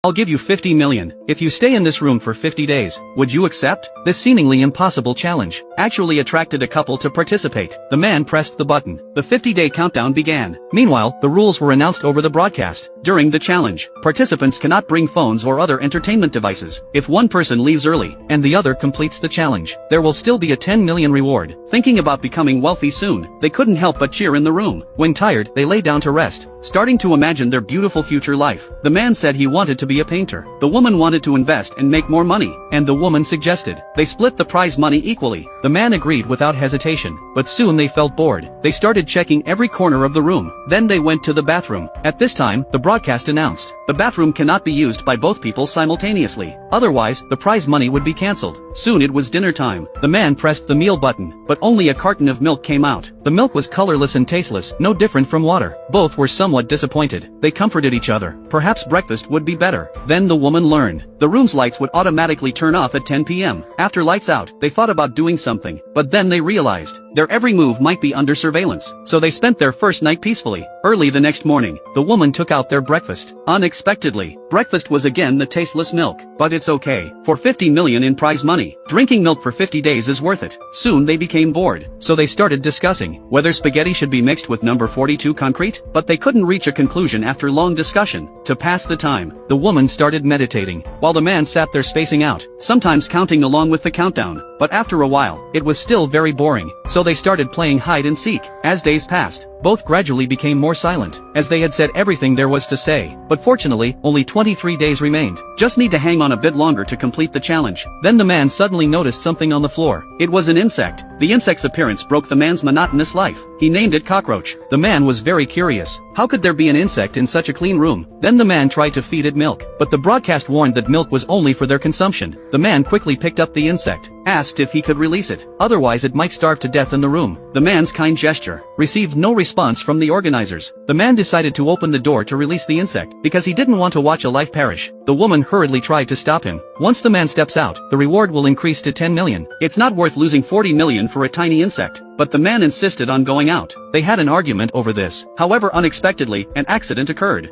I'll give you 50 million if you stay in this room for 50 days. Would you accept? This seemingly impossible challenge actually attracted a couple to participate. The man pressed the button. The 50-day countdown began. Meanwhile, the rules were announced over the broadcast. During the challenge, participants cannot bring phones or other entertainment devices. If one person leaves early and the other completes the challenge, there will still be a 10 million reward. Thinking about becoming wealthy soon, they couldn't help but cheer in the room. When tired, they lay down to rest, starting to imagine their beautiful future life. The man said he wanted to be a painter. The woman wanted to invest and make more money, and the woman suggested they split the prize money equally. The man agreed without hesitation, but soon they felt bored. They started checking every corner of the room. Then they went to the bathroom. At this time, the broadcast announced, the bathroom cannot be used by both people simultaneously. Otherwise, the prize money would be cancelled. Soon it was dinner time. The man pressed the meal button, but only a carton of milk came out. The milk was colorless and tasteless, no different from water. Both were somewhat disappointed. They comforted each other. Perhaps breakfast would be better. Then the woman learned. The room's lights would automatically turn off at 10 p.m. After lights out, they thought about doing something, but then they realized their every move might be under surveillance. So they spent their first night peacefully. Early the next morning, the woman took out their breakfast. Unexpectedly, breakfast was again the tasteless milk. But it's okay. For 50 million in prize money, drinking milk for 50 days is worth it. Soon they became bored. So they started discussing whether spaghetti should be mixed with number 42 concrete, but they couldn't reach a conclusion after long discussion. To pass the time, the woman started meditating, while the man sat there spacing out, sometimes counting along with the countdown. But after a while, it was still very boring, so they started playing hide and seek. As days passed, both gradually became more silent, as they had said everything there was to say. But fortunately, only 23 days remained. Just need to hang on a bit longer to complete the challenge. Then the man suddenly noticed something on the floor. It was an insect. The insect's appearance broke the man's monotonous life. He named it Cockroach. The man was very curious. How could there be an insect in such a clean room? Then the man tried to feed it milk, but the broadcast warned that milk was only for their consumption. The man quickly picked up the insect, asked if he could release it, otherwise it might starve to death in the room. The man's kind gesture received no response from the organizers. The man decided to open the door to release the insect, because he didn't want to watch a life perish. The woman hurriedly tried to stop him. Once the man steps out, the reward will increase to 10 million. It's not worth losing 40 million for a tiny insect. But the man insisted on going out. They had an argument over this. However, unexpectedly, an accident occurred.